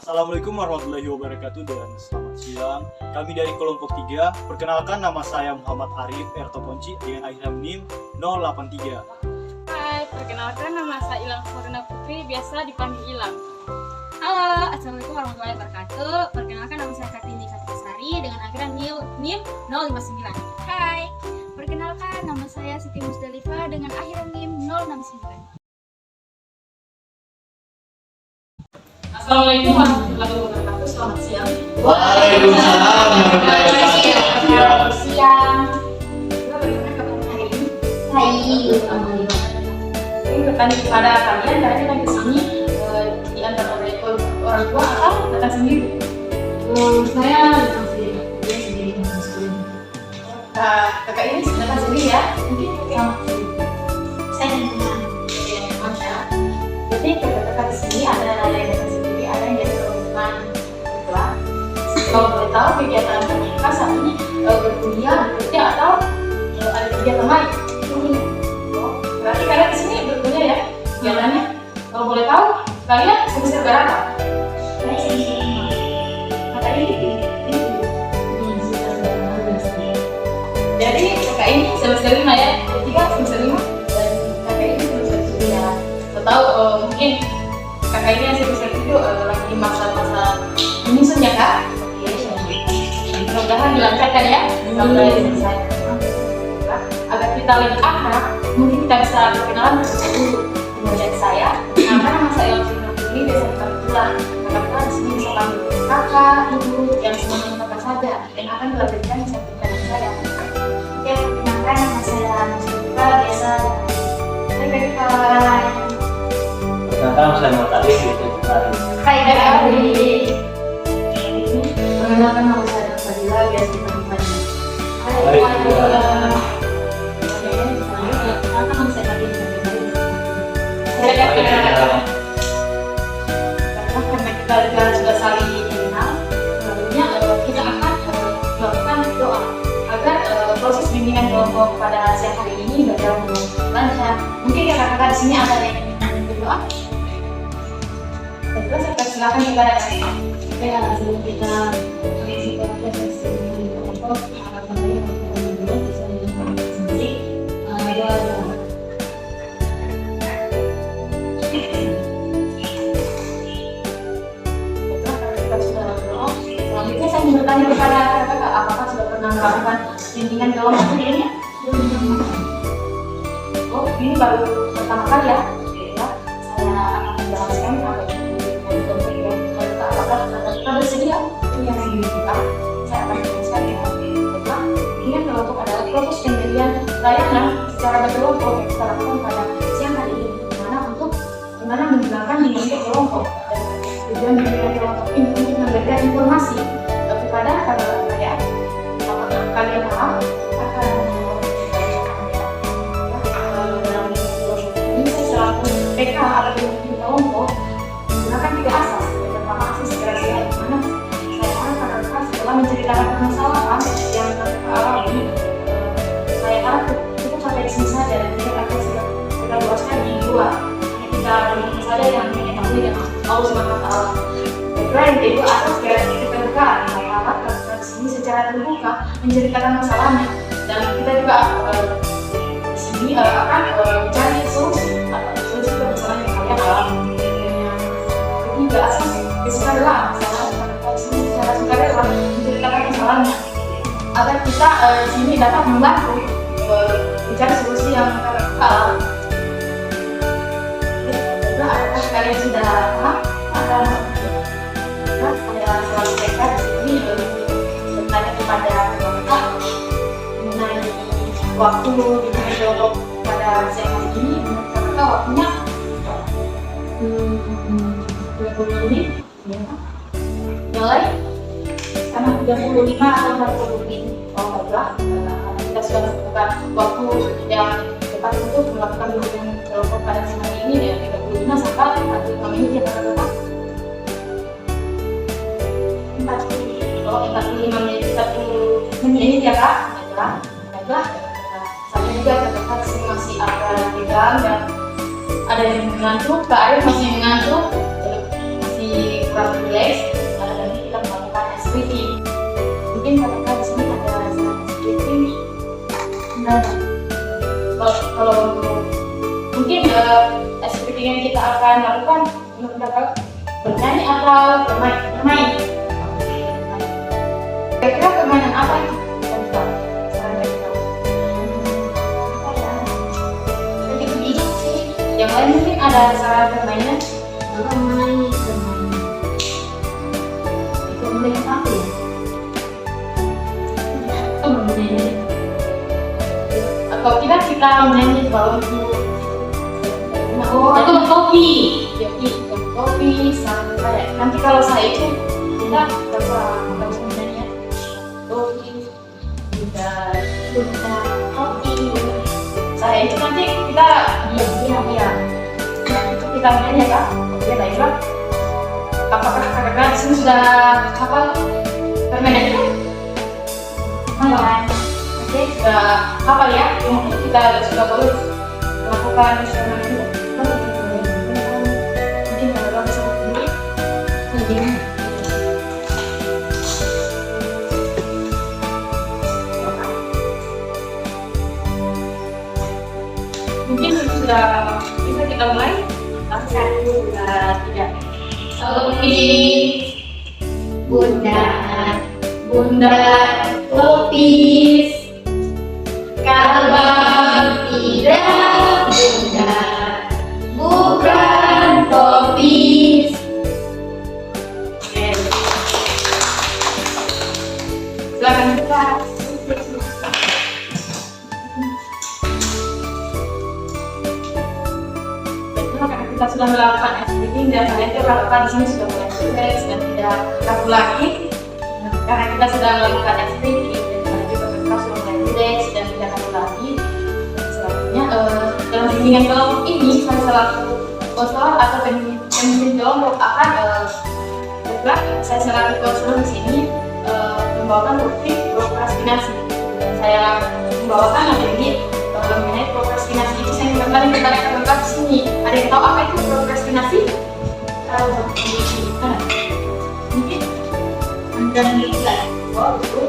Assalamualaikum warahmatullahi wabarakatuh dan selamat siang. Kami dari kelompok 3, perkenalkan nama saya Muhammad Arif Ertoponci dengan akhiran NIM 083. Hai, perkenalkan nama saya Ilang Sorina Putri, biasa dipanggil Ilang. Halo, Assalamualaikum warahmatullahi wabarakatuh. Perkenalkan nama saya Kartini Kartasari dengan akhiran NIM 059. Hai, perkenalkan nama saya Siti Musdalifah dengan akhiran NIM 069. Assalamualaikum warahmatullahi wabarakatuh. Selamat siang. Waalaikumsalam warahmatullahi wabarakatuh. Siang. Bagaimana kabar hari ini? Baik, alhamdulillah. Ini bertanya kepada kalian, kalian datang ke sini diantar oleh orang tua atau datang sendiri? Saya datang sendiri. Dia sendiri datang sendiri. Kakak ini datang sendiri ya? Mungkin Saya dan teman. ya, Masya. Jadi kakak di sini ada yang datang sendiri, ada yang jadi rombongan itulah. Kalau boleh tahu kegiatan mereka saat ini berkuliah, bekerja atau ada kegiatan lain? Oh, berarti kalian di sini berkuliah ya kegiatannya? Kalau boleh tahu kalian semester berapa? Saya sendiri. Kata ini. Jadi kakak ini semester 5 ya, ketiga semester 5 dan kakak ini semester 7 ya. Atau mungkin kakak ini yang semester 7 lagi masa-masa menyusun ya kak? Mudah-mudahan dilancarkan ya sampai selesai. Agar kita lebih akrab, mungkin kita bisa perkenalan dulu. Kemudian saya, nama saya Elvina Putri, biasa dipanggil Bulan. Kakak di sini bisa panggil kakak, ibu, yang semuanya kakak saja, dan akan dilanjutkan bisa dengan saya. Oke, perkenalkan nama saya Musdalifah, biasa. Hai. Perkenalkan saya Muhammad Arif biasa dipanggil. Hai dari. Perkenalkan nama saya Fadila, biasa dipanggil Fadila. Hai, Fadila. Perkenalkan nama saya Fadila. Karena kita sudah saling mengenal, selanjutnya kita akan melakukan doa agar proses bimbingan kelompok pada siang hari ini berjalan dengan lancar. Mungkin kakak-kakak di sini ada yang ingin berdoa. Terus saya persilakan kepada saya. Ya, sebelum kita mengisi proses dengan kelompok, harapan saya teman-teman dulu bisa menyampaikan sendiri doa. Selanjutnya saya ingin bertanya kepada kakak, apakah sudah pernah melakukan bimbingan kelompok sebelumnya? Oh, ini baru pertama kali ya? Ya, saya akan menjelaskan apa itu bimbingan kelompok yang apakah kakak bersedia? Ya, saya akan menjelaskan ya. Bimbingan kelompok adalah proses pemberian layanan secara berkelompok yang kita lakukan pada siang hari ini, dimana menjalankan bimbingan kelompok. Dan tujuan bimbingan kelompok ini untuk memberikan informasi kepada kalian, apakah kalian paham akan dalam ini saya selaku PK atau pemimpin kelompok menggunakan 3 asas. Yang pertama asas kerahasiaan, di mana saya akan kakak setelah menceritakan permasalahan yang kakak alami, saya harap cukup sampai di sini saja dan tidak akan kita luaskan di luar. Kita berhubung saja yang mengetahui dan Allah Subhanahu wa Ta'ala. Yang kedua asas keterbukaan. Saya harap kakak di sini secara terbuka menceritakan masalahnya dan kita juga di sini akan mencari solusi permasalahan yang kalian alami. Ketiga asas kesukarelaan. Saya harap kakak di sini secara sukarela menceritakan masalahnya agar kita di sini dapat membantu mencari solusi yang kakak alami. Apakah kalian sudah paham? Saya selalu mereka di sini bertanya kepada kakak mengenai waktu di kelompok pada siang hari ini. Menurut kakak waktunya 30 menit, mulai karena 35 atau 40 menit. Oh baiklah, kita sudah menentukan waktu yang tepat untuk melakukan bimbingan kelompok pada siang hari ini dari 35 sampai 45 menit ya kakak. 45 menit 40 menit ya kak. Baiklah, sampai juga kakak sini masih agak tegang dan ada yang mengantuk, Kak Arif masih mengantuk, masih bergerak relax, dan kita melakukan ice breathing. Mungkin kakak di sini ada ice breathing. Nah, kalau mungkin ice breathing yang kita akan lakukan menurut kakak bernyanyi atau bermain. Kira-kira permainan apa itu? Yang lain mungkin ada saran permainan. Bermain. Itu apa ya? Atau kita menyanyi di bawah itu. Atau kopi. Kopi sampai nanti kalau saya itu kita bahasa menyanyi kopi udah kopi. Saya itu nanti kita diam ya. Itu kita menyanyi ya kak. Ya baiklah. Apakah kakak di sini sudah hafal permainan itu? Oke, sudah hafal ya. Mungkin kita sudah boleh melakukan permainan itu. Mungkin kalau bisa berdiri. Mungkin sudah bisa kita mulai. Satu, dua, tiga. Kopi, Bunda, kopis, kabar tidak bunda, bukan kopis. silakan buka. Karena kita sudah melakukan ice breathing dan kalian kakak di sini sudah mulai relax dan tidak kaku lagi. Karena kita sudah melakukan ice breathing dan juga kakak sudah mulai relax dan tidak kaku lagi. Selanjutnya dalam bimbingan kelompok ini saya selaku konselor atau pemimpin kelompok akan bergerak. Saya selaku konselor di sini membawakan topik prokrastinasi. Saya membawakan materi mengenai prokrastinasi itu. Saya kembali kepada kakak di sini. Ada yang tahu apa itu prokrastinasi? Mungkin Anda menilai. oh betul.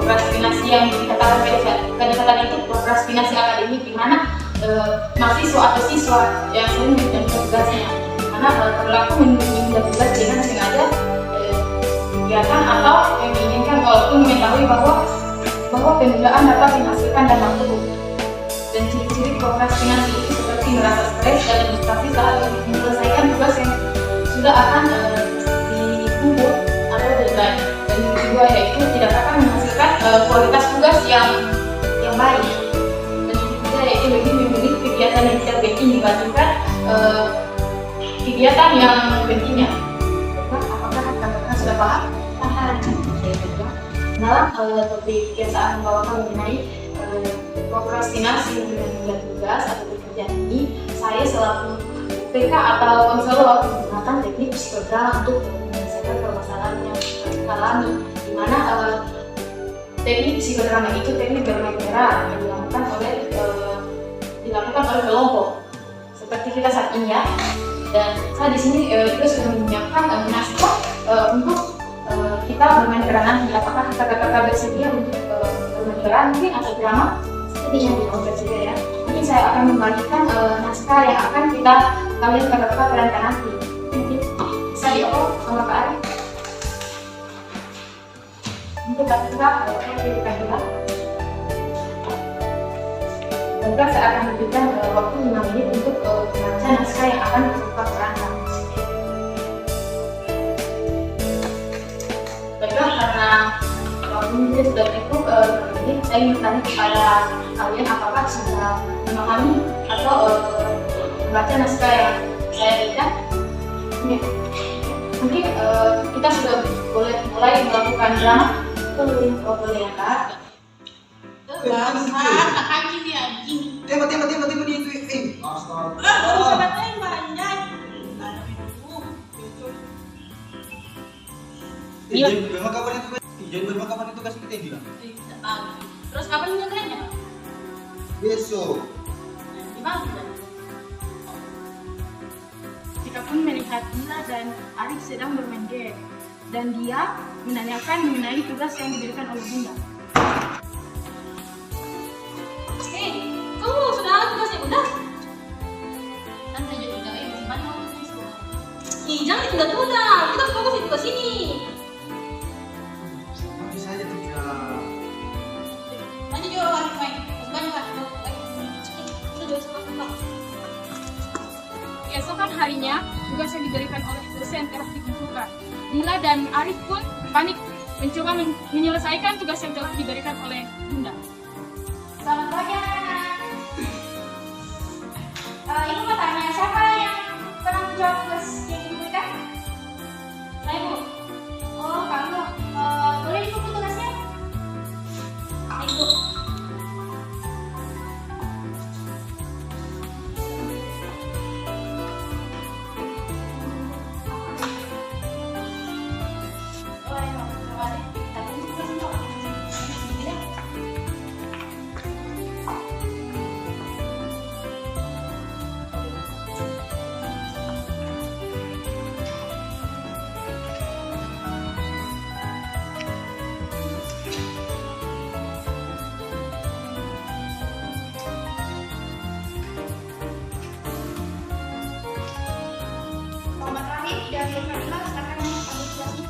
Prokrastinasi yang dikatakan pendekatan itu prokrastinasi akademik, di mana mahasiswa atau siswa yang sering menunda tugasnya, karena berlaku menunda tugas dengan sengaja kegiatan atau yang diinginkan walaupun mengetahui bahwa penundaan dapat menghasilkan dampak buruk. Dan ciri-ciri prokrastinasi itu seperti merasa stres dan frustasi saat menyelesaikan tugas yang sudah akan dikumpul atau deadline. Dan yang kedua yaitu tidak akan menghasilkan kualitas tugas yang baik. Dan yang ketiga yaitu lebih memilih kegiatan yang tidak penting dibandingkan kegiatan yang pentingnya. Apakah kalian sudah paham? Paham. Dalam topik yang saya membawakan mengenai prokrastinasi menunda tugas atau pekerjaan ini, saya selaku PK atau konselor menggunakan teknik psikodrama untuk menyelesaikan permasalahan yang kita alami, di mana teknik psikodrama itu teknik bermain peran yang dilakukan oleh kelompok seperti kita saat ini ya. Dan saya di sini juga sudah menyiapkan naskah untuk kita bermain peran nanti. Apakah kakak-kakak bersedia untuk bermain peran mungkin atau drama? Bersedia ya. Mungkin saya akan membagikan naskah yang akan kalian kakak-kakak perankan nanti. Mungkin bisa dioper sama Kak Ari. Untuk kakak-kakak berikan juga. Dan saya akan memberikan waktu 5 menit untuk membaca naskah yang akan kakak perankan. Baiklah, karena waktunya sudah cukup, jadi saya ingin bertanya kepada kalian apakah sudah memahami atau membaca naskah yang saya berikan. Mungkin kita sudah boleh mulai melakukan drama. Boleh ya Kak? Tembak di itu. Iya. Memang kabarnya Jadi memang kapan itu kasih kita bilang? Tidak tahu. Terus kapan nyelesainya? Besok. Di mana? Kita pun melihat Dila dan Arif sedang bermain game, dan dia menanyakan mengenai tugas yang diberikan oleh Bunda. Kamu sudah tugasnya udah? Kan saya juga masih banyak tugas. Jangan ditunda-tunda, kita harus fokus di tugas ini. Tapi saya tidak. Nanti juga harus main, banyak kan? Udah jauh sama kita. Keesokan harinya, tugas yang diberikan oleh dosen telah dikumpulkan. Dila dan Arif pun panik mencoba menyelesaikan tugas yang telah diberikan oleh Bunda. Selamat pagi anak-anak. Ibu mau tanya siapa yang pernah menjawab tugas yang diberikan? Saya Bu. Oh kamu. Boleh dibuku tugasnya? Ibu. Selamat pagi, dari Kamila, silakan ambil tugasnya.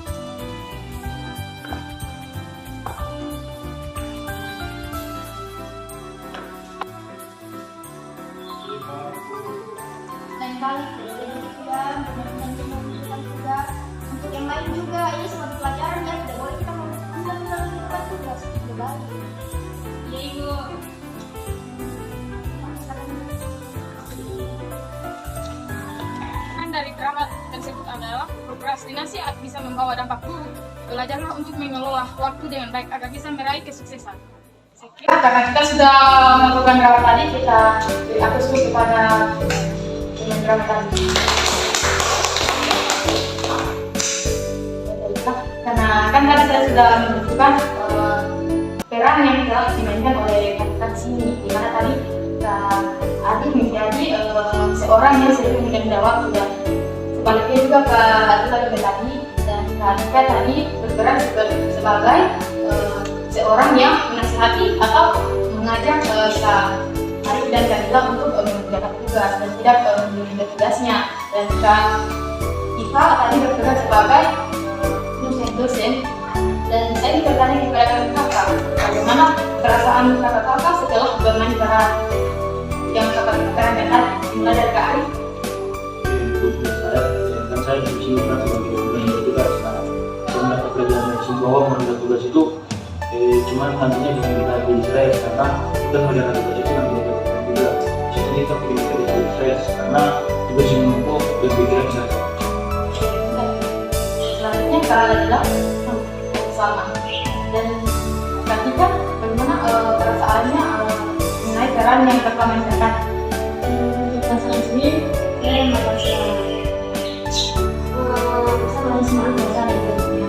Lain kali tidak boleh demikian, benar-benar menentukan tugas. Untuk yang lain juga, ini sebagai pelajaran ya, tidak boleh kita menentukan tugas. Tidak baik. Iya Ibu. Dari keramat tersebut adalah prokrastinasi bisa membawa dampak buruk. Belajarlah untuk mengelola waktu dengan baik agar bisa meraih kesuksesan. Karena kita sudah melakukan keramat tadi, kita beri apresiasi kepada teman keramat tadi. Karena kan tadi saya sudah menentukan peran yang telah dimainkan oleh kakak sini, di mana tadi Adik menjadi seorang yang sering mengambil waktu, dan sebaliknya juga Kak Dila tadi dan Kak Nika tadi berperan sebagai seorang yang menasihati atau mengajak Kak Arif dan Kak Dila untuk mengerjakan tugas dan tidak menunda tugasnya, dan Kak Iva tadi berperan sebagai dosen. Dan saya juga bertanya kepada kakak, bagaimana perasaan kakak-kakak setelah bermain peran yang kakak terangkan tadi, dimulai dari Kak Arif? Saya di sini kan sebagai penyelenggara tugas. Nah, saya mendapat pelajaran dari sini bahwa menunda tugas itu cuman nantinya kita di stres, karena kita mengerjakan tugas itu nanti kita juga. Jadi kita perlu kita di stres karena tugas yang menumpuk dan pikiran saya. Selanjutnya Kak Dila sama, dan ketika bagaimana perasaannya mengenai peran yang kakak mainkan? Perasaan sendiri, saya merasa sangat semangat besar dari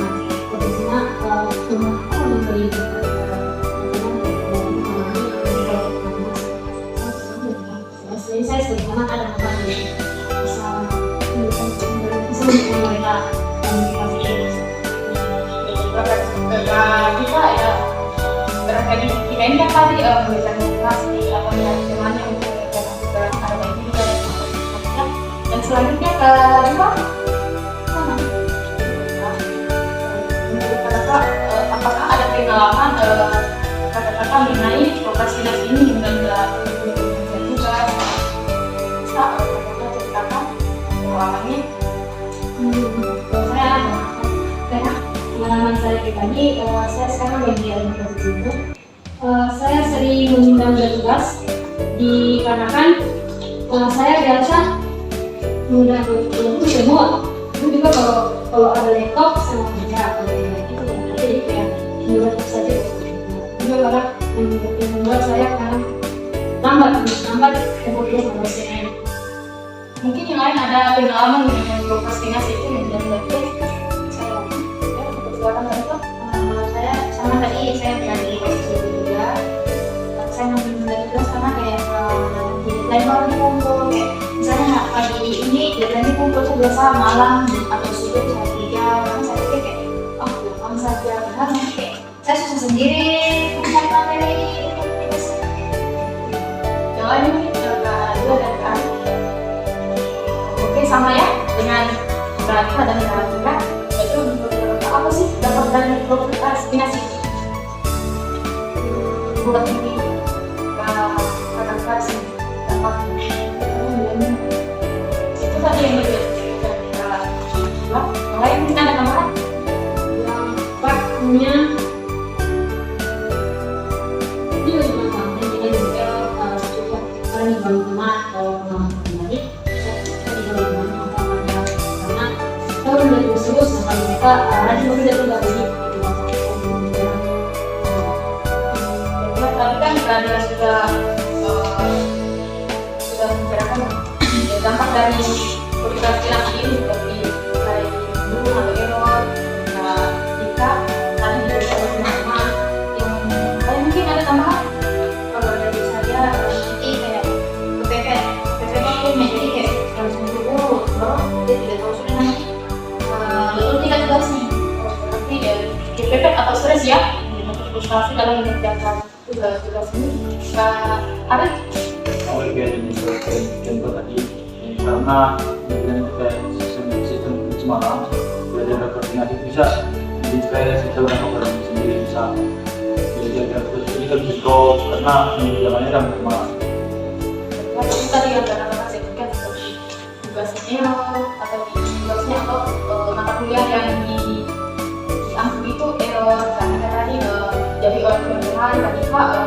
potensinya aku memberi jadi saya sebagai anak ada harapan bisa mendukung mereka Kita ya barangkali kita ini kan tadi memberikan motivasi atau mencari temannya untuk mengerjakan tugas ada ini juga dan selanjutnya ke Diva mana? Menurut kakak apakah ada pengalaman kakak mengenai prokrastinasi ini dan tugas bisa kakak ceritakan pengalamannya? Pengalaman saya pribadi, saya sekarang lagi ada di posisi itu. Saya sering menunda tugas dikarenakan saya biasa menunda itu semua. Itu juga kalau ada laptop sama kerja itu jadi kayak menunda saja. Juga karena yang membuat saya kadang lambat kemudian selesai. Mungkin yang lain ada pengalaman dengan prokrastinasi itu menunda tugas. Saya tadi saya berada di posisi ketiga. Saya membagi tugas karena kayak lain kalau dikumpul kayak misalnya pagi ini nanti kumpul biasa malam atau subuh saya kerja, karena saya pikir kayak oh gampang saja, padahal nanti kayak saya susah sendiri mencari materi tugas yang lain mungkin Kak Dua dan Kak Ari. Oke, sama ya dengan Kak Dua dan Kak Dua. Itu apa sih dapat dari prokrastinasi buat ini kakak sih dapat itu tadi yang berbeda. Yang lain mungkin ada tambahan? Yang waktunya dia cuma sampai jadi juga cukup karena di bawah rumah atau pribadi saya di bawah rumah karena tahun 2011 sampai mereka rajin bekerja tuh dari Tadi kan Nadia sudah membicarakan dampak dari prokrastinasi ini seperti kayak dulu atau error, jika tadi dari sama yang mungkin ada tambahan. Kalau dari saya nanti kayak kepepet itu menjadi kayak 150 baru dia tidak tahu sudah nanti betul tidak tugasnya. Berarti kepepet atau stres ya, frustasi dalam mengerjakan tugas ini. Ada Kemudian contoh tadi karena kemudian kita sistem semalam belajar koordinasi bisa jadi saya secara koordinasi sendiri bisa belajar terus ini kan bisa drop karena jalannya kan semalam. waktu tadi yang kata-kata saya berikan seperti tugas error atau tugasnya atau mata kuliah yang diambil itu error karena tadi jadi orang berlebihan tadi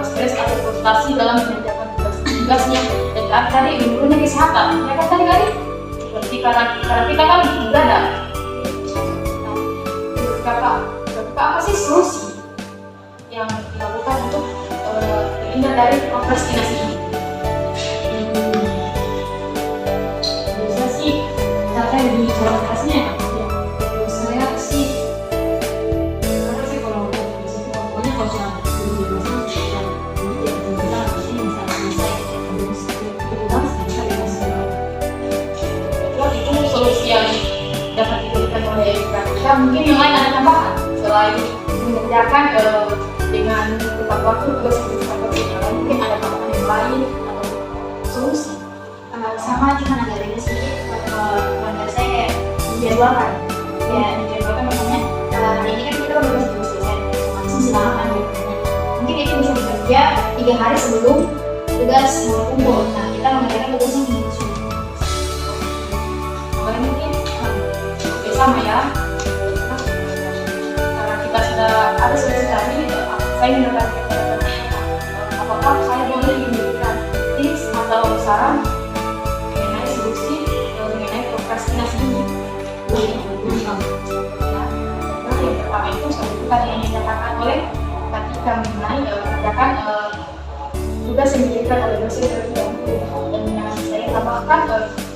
stres atau frustasi dalam mengerjakan tugasnya. Dan tadi menurunnya kesehatan ya kan tadi seperti karena kita kan berbeda. Menurut kakak apa sih solusi yang dilakukan untuk terhindar dari prokrastinasi ini? bisa sih cara yang lebih kerasnya ya saya sih karena sih kalau pokoknya kalau saya Itu solusi yang dapat diberikan oleh kita. Mungkin yang lain ada tambahan selain mengerjakan dengan tepat waktu tugas yang mungkin ada tambahan yang lain atau solusi. Sama cuma agak beda sedikit. Kalau saya kayak menjadwalkan misalnya hari ini kan kita udah tugas dosen langsung silakan mungkin itu bisa bekerja 3 hari sebelum tugas mau kumpul. Nah kita mengerjakan tugasnya minggu Kemarin mungkin sama ya. Karena kita sudah tadi, saya mendapatkan apakah saya boleh memberikan tips atau saran mengenai solusi mengenai prokrastinasi ini? Ya, yang pertama itu seperti tadi yang dinyatakan oleh ketika mengenai mengerjakan tugas yang diberikan oleh dosen terlebih dahulu. Dan yang saya tambahkan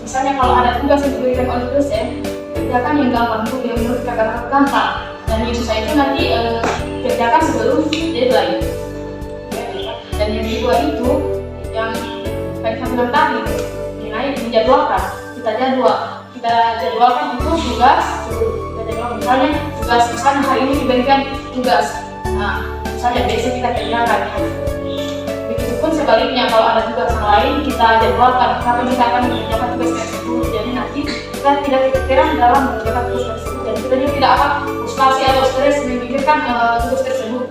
misalnya kalau ada tugas yang diberikan oleh dosen, kerjakan yang gampang dulu, yang menurut kakak gampang, dan yang susah itu nanti kerjakan sebelum deadline. Dan yang kedua itu yang tadi saya bilang tadi mengenai menjadwalkan, kita jadwalkan untuk tugas. Kita jadwalkan misalnya hari ini diberikan tugas, nah misalnya besok kita kerjakan. Begitupun sebaliknya kalau ada tugas yang lain kita jadwalkan kapan kita akan mengerjakan tugas tersebut. Jadi nanti kita tidak keteteran dalam mengerjakan tugas tersebut dan kita juga tidak akan frustasi atau stres memikirkan tugas tersebut.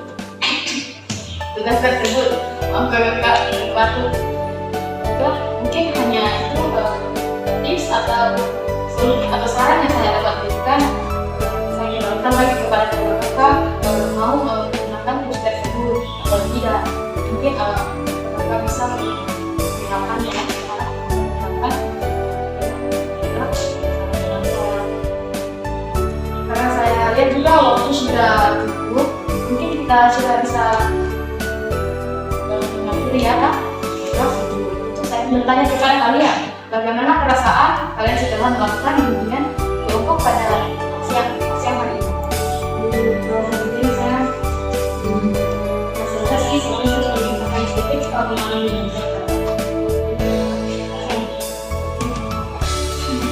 Kakak batu. Mungkin hanya itu tips atau saran yang saya dapat berikan. Saya ingin lagi kepada kakak mau menggunakan tugas tersebut atau tidak. Mungkin kakak bisa menggunakan dengan cara menggunakan karena saya lihat juga waktu sudah cukup, mungkin kita sudah bisa mengakhiri ya kak. Terus itu saya bertanya kepada kalian, bagaimana perasaan kalian setelah melakukan bimbingan kelompok pada siang hari ini? Kalau saya perkembangan di Indonesia.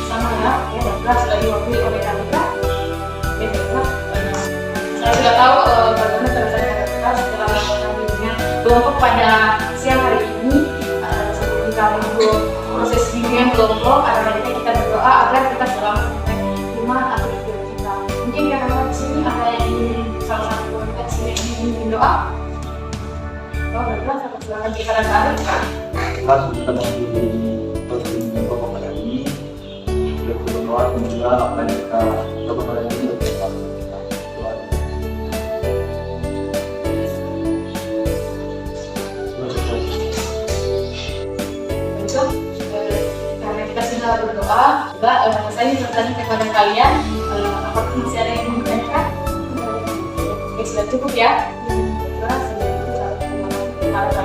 Sama ya, baiklah sudah diwakili oleh Kalita. Baiklah, saya sudah tahu bagaimana terjadi Kalita setelah melakukan bimbingan kelompok pada siang hari ini. Sebelum kita menuju proses bimbingan kelompok, ada kita berdoa agar kita selamat sampai rumah atau tujuan kita. Mungkin karena di sini ada yang ingin salah satu kita di sini ingin doa. Oh, baiklah, saya silakan kita dari Pas kita menghadiri pertemuan kelompok pada ini, kita berdoa semoga apa yang kita coba pada ini berjalan. Karena kita sudah berdoa, juga saya ingin bertanya kepada kalian, apakah masih ada yang ingin ditanyakan? Oke, sudah cukup ya. Karena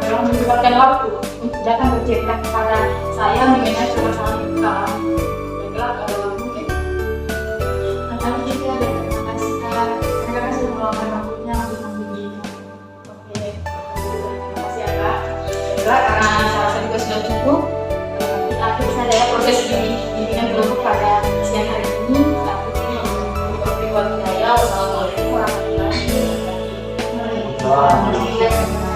memang menyempatkan waktu untuk datang bercerita kepada saya mengenai permasalahan kita. Baiklah, mungkin. Kami juga terima kasih Kak. Terima kasih sudah meluangkan waktunya untuk membimbing. Oke, terima kasih ya Kak. Baiklah, karena saya rasa juga sudah cukup. Di akhir saya proses bimbingan kelompok pada siang hari ini. Saat ini, wassalamualaikum warahmatullahi wabarakatuh.